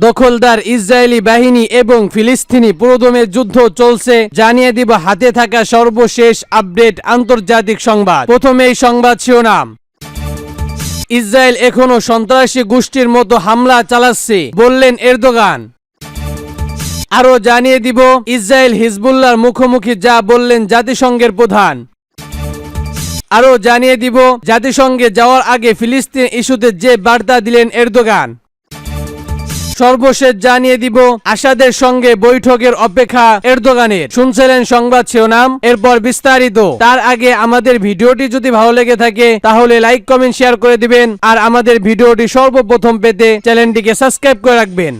দখলদার ইসরায়েলি বাহিনী এবং ফিলিস্তিনি পুরোদমে যুদ্ধ চলছে, জানিয়ে দিব হাতে থাকা সর্বশেষ আপডেট আন্তর্জাতিক সংবাদ। প্রথমে এই সংবাদ শিরোনাম। ইসরায়েল এখনো সন্ত্রাসী গোষ্ঠীর মতো হামলা চালাচ্ছে, বললেন এরদোগান। আরো জানিয়ে দিব ইসরায়েল হিজবুল্লাহর মুখোমুখি যা বললেন জাতিসংঘের প্রধান। আরো জানিয়ে দিব জাতিসংঘে যাওয়ার আগে ফিলিস্তিন ইস্যুতে যে বার্তা দিলেন এরদোগান। সর্বশেষ জানিয়ে দিব আসাদের সঙ্গে বৈঠকের অপেক্ষা এরদোগানের। শুনছিলেন সংবাদ শিরোনাম, এরপর বিস্তারিত। তার আগে আমাদের ভিডিওটি যদি ভালো লেগে থাকে তাহলে লাইক কমেন্ট শেয়ার করে দিবেন, আর আমাদের ভিডিওটি সর্বপ্রথম পেতে চ্যানেলটিকে সাবস্ক্রাইব করে রাখবেন।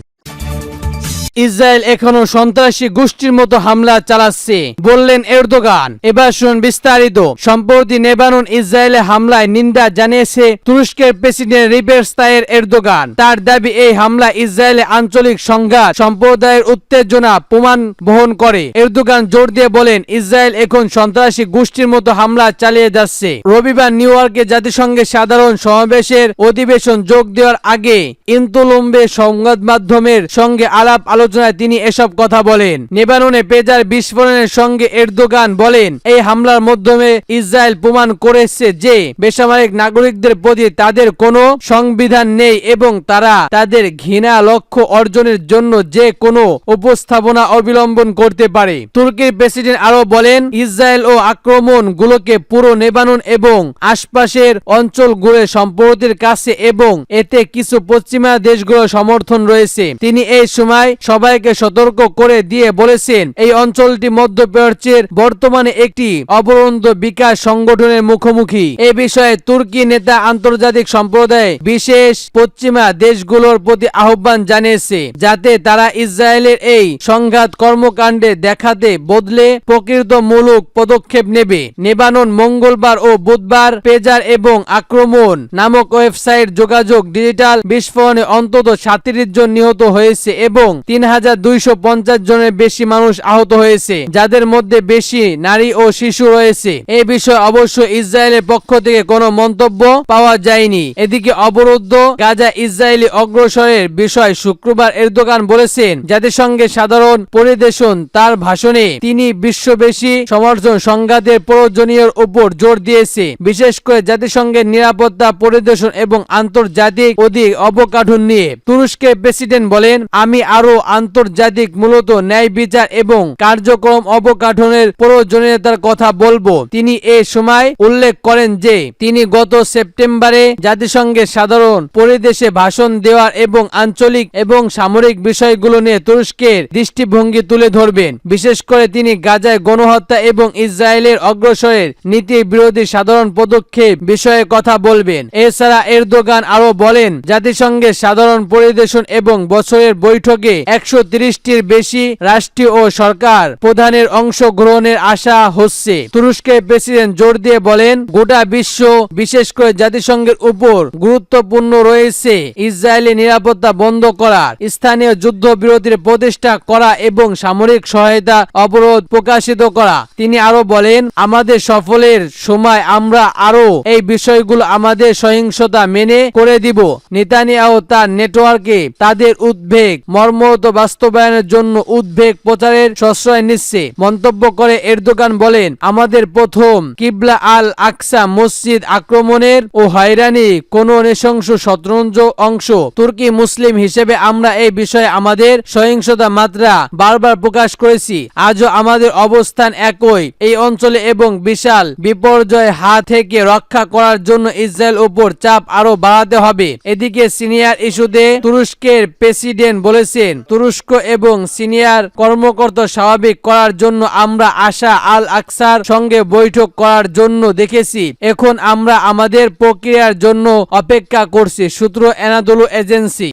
ইসরায়েল এখনো সন্ত্রাসী গোষ্ঠীর মতো হামলা চালাচ্ছে, বললেন এরদোগান। এবার শুনুন বিস্তারিত। সম্প্রতি লেবানন ইসরায়েলে হামলায় নিন্দা জানিয়েছে তুরস্কের প্রেসিডেন্ট রিসেপ তাইয়েপ এরদোগান। তার দাবি এই হামলা ইসরায়েলে আঞ্চলিক সংঘাত সম্প্রদায়ের উত্তেজনা প্রমাণ বহন করে। এরদোগান জোর দিয়ে বলেন ইসরায়েল এখন সন্ত্রাসী গোষ্ঠীর মতো হামলা চালিয়ে যাচ্ছে। রবিবার নিউ ইয়র্কে জাতিসংঘের সাধারণ সমাবেশের অধিবেশন যোগ দেওয়ার আগে ইনতুলুম্বে সংবাদ মাধ্যমের সঙ্গে আলাপ আলোচনায় তিনি এসব কথা বলেন। লেবাননে পেজার বিস্ফোরণের সঙ্গে এরদোগান বলেন এই হামলার মাধ্যমে ইসরায়েল প্রমাণ করেছে যে বেসামরিক নাগরিকদের প্রতি তাদের কোনো সংবিধান নেই এবং তারা তাদের ঘৃণা লক্ষ্য অর্জনের জন্য যে কোনো উপস্থাপনা অবলম্বন করতে পারে। তুর্কির প্রেসিডেন্ট আরো বলেন ইসরায়েল ও আক্রমণগুলোকে পুরো লেবানন এবং আশপাশের অঞ্চলগুলোর সম্প্রতির কাছে এবং এতে কিছু পশ্চিমা দেশগুলোর সমর্থন রয়েছে। তিনি এই সময় সবাইকে সতর্ক করে দিয়ে বলেছেন এই অঞ্চলটি মধ্যপ্রাচ্যের বর্তমানে একটি অবরুদ্ধ বিকাশ সংগঠনের মুখোমুখি। এ বিষয়ে তুর্কি নেতা আন্তর্জাতিক সম্প্রদায় বিশেষ পশ্চিমা দেশগুলোর প্রতি আহ্বান জানিয়েছে যাতে তারা ইসরায়েলের এই সংঘাত কর্মকাণ্ডে দেখাতে বদলে প্রকৃতমূলক পদক্ষেপ নেবে। লেবানন মঙ্গলবার ও বুধবার পেজার এবং আক্রমণ নামক ওয়েবসাইট যোগাযোগ ডিজিটাল বিস্ফোরণে অন্তত 37 জন নিহত হয়েছে এবং 3250 জনের বেশি মানুষ আহত হয়েছে, যাদের মধ্যে বেশি নারী ও শিশু রয়েছে। এই বিষয়ে অবশ্য ইসরায়েলের পক্ষ থেকে কোনো মন্তব্য পাওয়া যায়নি। এদিকে অবরুদ্ধ গাজা ইসরায়েলি অগ্রসরের বিষয় শুক্রবার এরদোগান বলেছেন জাতিসংঘের সাধারণ পরিবেশন। তার ভাষণে তিনি বিশ্বব্যাপী সমর্থন সংঘাতের প্রয়োজনীয়তার উপর জোর দিয়েছে, বিশেষ করে জাতিসংঘের নিরাপত্তা পরিবেশন এবং আন্তর্জাতিক অধিক অবকাঠামো নিয়ে। তুরস্কের প্রেসিডেন্ট বলেন আমি আরো আন্তর্জাতিক মূলত ন্যায় বিচার এবং কার্যক্রম অবকাঠামোর প্রয়োজনীয়তার কথা বলবো। তিনি এ সময় উল্লেখ করেন যে তিনি গত সেপ্টেম্বরে জাতিসংঘের সাধারণ পরিবেশে ভাষণ দেওয়ার এবং আঞ্চলিক এবং সামরিক বিষয়গুলো নিয়ে তুরস্কের দৃষ্টিভঙ্গি তুলে ধরবেন। বিশেষ করে তিনি গাজায় গণহত্যা এবং ইসরায়েলের অগ্রসরের নীতি বিরোধী সাধারণ পদক্ষেপ বিষয়ে কথা বলবেন। এছাড়া এরদোগান আরো বলেন জাতিসংঘের সাধারণ পরিবেশন এবং বছরের বৈঠকে 130টির বেশি রাষ্ট্রীয় ও সরকার প্রধানের অংশগ্রহণের আশা হচ্ছে। তুরস্কের প্রেসিডেন্ট জোর দিয়ে বলেন গোটা বিশ্ব বিশেষ করে জাতিসংঘের উপর গুরুত্বপূর্ণ রয়েছে ইসরায়েলি নিরাপত্তা বন্ধ করার, স্থানীয় যুদ্ধবিরতির প্রতিষ্ঠা করা এবং সামরিক সহায়তা অবরোধ প্রকাশিত করা। তিনি আরো বলেন আমাদের সফলের সময় আমরা আরো এই বিষয়গুলো আমাদের সহিংসতা মেনে করে দিব। নেতানিয়াহু তার নেটওয়ার্কে তাদের উদ্বেগ মর্মত বাস্তবায়নের জন্য উদ্বেগ প্রচারের প্রশ্রয় নিচ্ছে। মন্তব্য করে এরদোগান বলেন আমাদের প্রথম কিবলা আল আকসা মসজিদ আক্রমণের ও হয়রানি কোন নৃশংস শতরঞ্জ অংশ। তুর্কি মুসলিম হিসেবে আমরা এই বিষয়ে আমাদের সহিংসতা মাত্রা বারবার প্রকাশ করেছি। আজও আমাদের অবস্থান একই। এই অঞ্চলে এবং বিশাল বিপর্যয় হাত থেকে রক্ষা করার জন্য ইসরায়েল উপর চাপ আরো বাড়াতে হবে। এদিকে সিরিয়ার ইস্যুতে তুরস্কের প্রেসিডেন্ট বলেছেন তুরস্ক এবং সিরিয়ার কর্মকর্তা স্বাভাবিক করার জন্য আমরা আশা আল আকসার সঙ্গে বৈঠক করার জন্য দেখেছি। এখন আমরা আমাদের প্রক্রিয়ার জন্য অপেক্ষা করছি। সূত্র এনাদোলু এজেন্সি।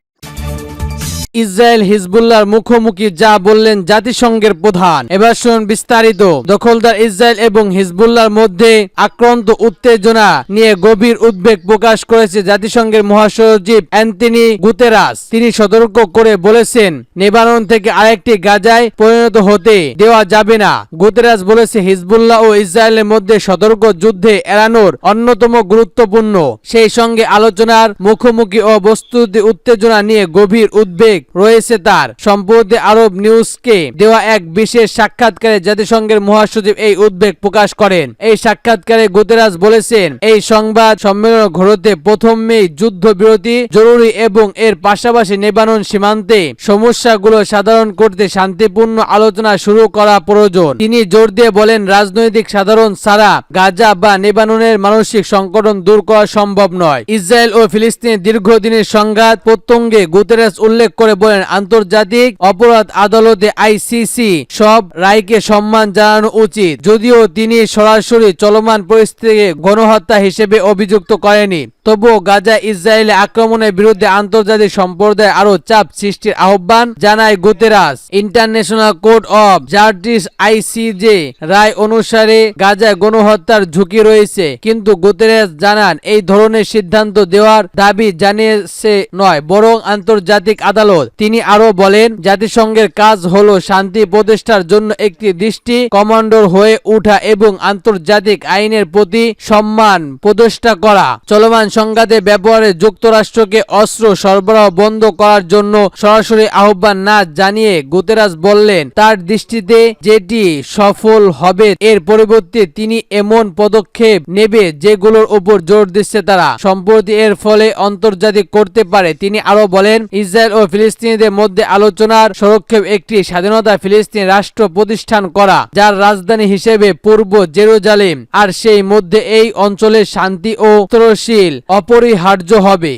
ইসরায়েল হিজবুল্লাহর মুখোমুখি যা বললেন জাতিসংঘের প্রধান। এবার শুনুন বিস্তারিত। দখলদার ইসরায়েল এবং হিজবুল্লাহর মধ্যে আক্রান্ত উত্তেজনা নিয়ে গভীর উদ্বেগ প্রকাশ করেছে জাতিসংঘের মহাসচিব অ্যান্টনি গুতেরাস। তিনি সতর্ক করে বলেছেন লেবানন থেকে আরেকটি গাজায় পরিণত হতে দেওয়া যাবে না। গুতেরাস বলেছে হিজবুল্লাহ ও ইসরায়েলের মধ্যে সতর্ক যুদ্ধে এড়ানোর অন্যতম গুরুত্বপূর্ণ, সেই সঙ্গে আলোচনার মুখোমুখি ও বস্তুতি উত্তেজনা নিয়ে গভীর উদ্বেগ রয়েছে তার। সম্প্রতি আরব নিউজকে দেওয়া এক বিশেষ সাক্ষাৎকারে জাতিসংঘের মহাসচিব এই উদ্বেগ প্রকাশ করেন। এই সাক্ষাৎকারে গুতেরাস বলেছেন, এই সংবাদ সম্মেলন ঘটতে প্রথমেই যুদ্ধবিরতি জরুরি এবং এর পাশাপাশি লেবানন সীমান্তে সমস্যাগুলো সাধারণ করতে শান্তিপূর্ণ আলোচনা শুরু করা প্রয়োজন। তিনি জোর দিয়ে বলেন, রাজনৈতিক সাধারণ ছাড়া গাজা বা লেবাননের মানসিক সংকট দূর করা সম্ভব নয়। ইসরায়েল ও ফিলিস্তিনের দীর্ঘদিনের সংঘাত প্রসঙ্গে গুতেরেস উল্লেখ করে বলেন, আন্তর্জাতিক অপরাধ আদালতে আইসিসি সব রায়কে সম্মান জানানো উচিত। যদিও তিনি সরাসরি চলমান পরিস্থিতিকে গণহত্যা হিসেবে অভিযুক্ত করেনি, তবুও গাজা ইসরায়েলে আক্রমণের বিরুদ্ধে আন্তর্জাতিক সম্প্রদায় আরো চাপ সৃষ্টির আহ্বান জানায় Guterres. International court of justice ICJ রায় অনুসারে গাজায় গণহত্যার ঝুঁকি রয়েছে, কিন্তু গুতেরাস জানান এই ধরনের সিদ্ধান্ত দেওয়ার দাবি জানিয়েছে নয়, বরং আন্তর্জাতিক আদালত। তিনি আরো বলেন, জাতিসংঘের কাজ হলো শান্তি প্রতিষ্ঠার জন্য একটি দৃষ্টি কমান্ডার হয়ে ওঠা এবং আন্তর্জাতিক আইনের প্রতি সম্মান প্রতিষ্ঠা করা। চলমান সংঘাতে ব্যবহারে যুক্তরাষ্ট্রকে অস্ত্র সরবরাহ বন্ধ করার জন্য সরাসরি আহ্বান না জানিয়ে গুতেরাস বললেন, তার দৃষ্টিতে যেটি সফল হবে এর পরিবর্তে তিনি এমন পদক্ষেপ নেবে যেগুলোর উপর জোর দিচ্ছে তারা সম্প্রতি এর ফলে আন্তর্জাতিক করতে পারে। তিনি আরো বলেন, ইসরায়েল ও ফিলিস্তিনিদের মধ্যে আলোচনার সুরক্ষা একটি স্বাধীনতা ফিলিস্তিন রাষ্ট্র প্রতিষ্ঠান করা, যার রাজধানী হিসেবে পূর্ব জেরুজালেম, আর সেই মধ্যে এই অঞ্চলের শান্তি ও স্থিতিশীল অপরিহার্য হবে।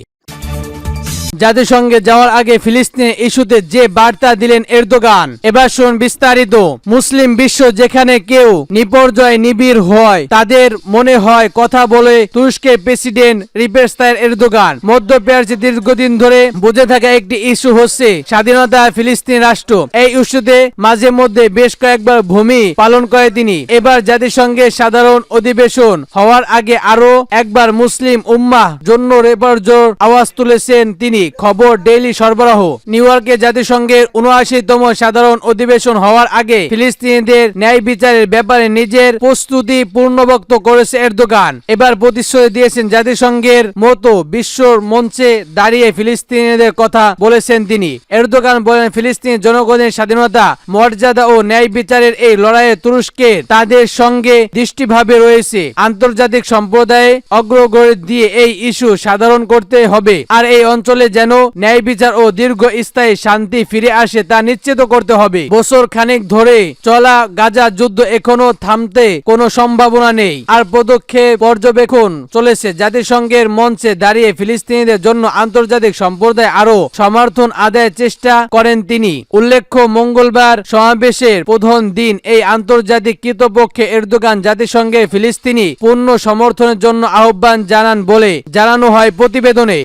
জাতিসংঘে যাওয়ার আগে ফিলিস্তিনের ইস্যুতে যে বার্তা দিলেন এরদোগান, এবার শুনুন বিস্তারিত। মুসলিম বিশ্ব যেখানে কেউ নিপর্যয় নিবিড় হয়, তাদের মনে হয় কথা বলে তুরস্কের প্রেসিডেন্ট রিসেপ তাইয়িপ এরদোগান। মধ্যপ্রাচ্যে দীর্ঘদিন ধরে বুঝে থাকা একটি ইস্যু হচ্ছে স্বাধীনতা ফিলিস্তিন রাষ্ট্র। এই ইস্যুতে মাঝে মধ্যে বেশ কয়েকবার ভূমি পালন করে তিনি। এবার জাতিসংঘের সাধারণ অধিবেশন হওয়ার আগে আরো একবার মুসলিম উম্মাহ জন্য রেপার্জোর আওয়াজ তুলেছেন তিনি। খবর ডেইলি সরবরাহ। নিউ ইয়র্কে জাতিসংঘের ৭৯তম সাধারণ অধিবেশন হওয়ার আগে ফিলিস্তিনিদের ন্যায় বিচারের ব্যাপারে নিজের প্রস্তুতি পূর্ণবক্ত করেছে এরদোগান। এবার প্রতিশ্রুতি দিয়েছেন জাতিসংঘের মতো বিশ্বর মঞ্চে দাঁড়িয়ে ফিলিস্তিনিদের কথা বলেছেন তিনি। এরদোগান বলেন, ফিলিস্তিনি জনগণের স্বাধীনতা, মর্যাদা ও ন্যায় বিচারের এই লড়াইয়ে তুরস্কের তাদের সঙ্গে দৃষ্টিভাবে রয়েছে। আন্তর্জাতিক সম্প্রদায়ে অগ্রগতি দিয়ে এই ইস্যু সাধারণ করতে হবে, আর এই অঞ্চলে যেন ন্যায় বিচার ও দীর্ঘস্থায়ী শান্তি ফিরে আসে তা নিশ্চিত করতে হবে। বছর খানেক ধরে চলা গাজা যুদ্ধ এখনো থামতে কোনো সম্ভাবনা নেই, আর পদক্ষেপ পর্যবেক্ষণ চলেছে। জাতিসংঘের মঞ্চে দাঁড়িয়ে ফিলিস্তিনিদের জন্য আন্তর্জাতিক সম্প্রদায় আরো সমর্থন আদায়ের চেষ্টা করেন তিনি। উল্লেখ্য, মঙ্গলবার সমাবেশের প্রথম দিন এই আন্তর্জাতিক কর্তৃপক্ষে এরদোগান জাতিসংঘের ফিলিস্তিনি পূর্ণ সমর্থনের জন্য আহ্বান জানান বলে জানানো হয় প্রতিবেদনে।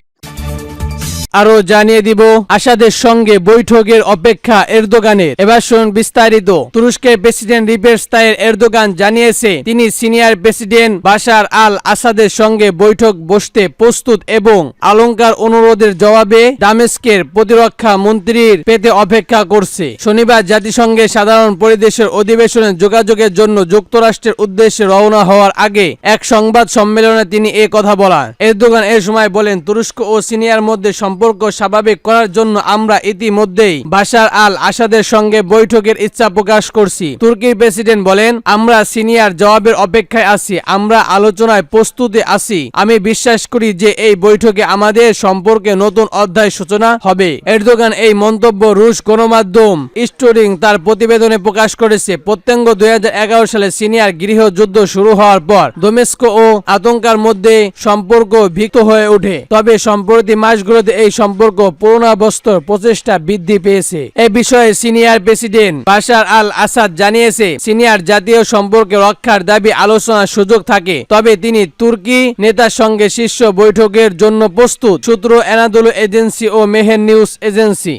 আরো জানিয়ে দিব, আসাদের সঙ্গে বৈঠকের অপেক্ষা এরদোগানের। এবার শুনুন বিস্তারিত। তুরস্কের প্রেসিডেন্ট রিসেপ তাইয়িপ এরদোগান জানিয়েছে তিনি সিনিয়র প্রেসিডেন্ট বাশার আল আসাদের সঙ্গে বৈঠক বসতে প্রস্তুত এবং অলঙ্কার অনুরোধের জবাবে দামেস্কের প্রতিরক্ষা মন্ত্রীর পেতে অপেক্ষা করছে। শনিবার জাতিসংঘের সাধারণ পরিষদের অধিবেশনে যোগাযোগের জন্য যুক্তরাষ্ট্রের উদ্দেশ্যে রওনা হওয়ার আগে এক সংবাদ সম্মেলনে তিনি এ কথা বলেন। এরদোগান এ সময় বলেন, তুরস্ক ও সিরিয়ার মধ্যে সম্পর্ক স্বাভাবিক করার জন্য আমরা ইতিমধ্যেই বাশার আল আসাদের সঙ্গে বৈঠকের ইচ্ছা প্রকাশ করছি। তুর্কির প্রেসিডেন্ট বলেন, আমরা সিনিয়র জবাবের অপেক্ষায় আছি, আমরা আলোচনায় প্রস্তুতি আছি। আমি বিশ্বাস করি যে এই বৈঠকে আমাদের সম্পর্কে নতুন অধ্যায় সূচনা হবে। এরদোগান এই মন্তব্য রুশ গণমাধ্যম স্টোরিং তার প্রতিবেদনে প্রকাশ করেছে। প্রত্যঙ্গ 2011 সালে সিরিয়ার গৃহযুদ্ধ শুরু হওয়ার পর দামেস্ক ও আতঙ্কার মধ্যে সম্পর্ক ভিক্ত হয়ে ওঠে, তবে সম্প্রতি মাসগুলোতে এই সম্পর্ক পূর্ণাবস্থার প্রচেষ্টা বৃদ্ধি পেয়েছে। এ বিষয়ে সিনিয়র প্রেসিডেন্ট বাশার আল আসাদ জানিয়েছে, সিনিয়র জাতীয় সম্পর্কে রক্ষার দাবি আলোচনার সুযোগ থাকে, তবে তিনি তুর্কি নেতার সঙ্গে শীর্ষ বৈঠকের জন্য প্রস্তুত। সূত্র এনাদোলু এজেন্সি ও মেহের নিউজ এজেন্সি।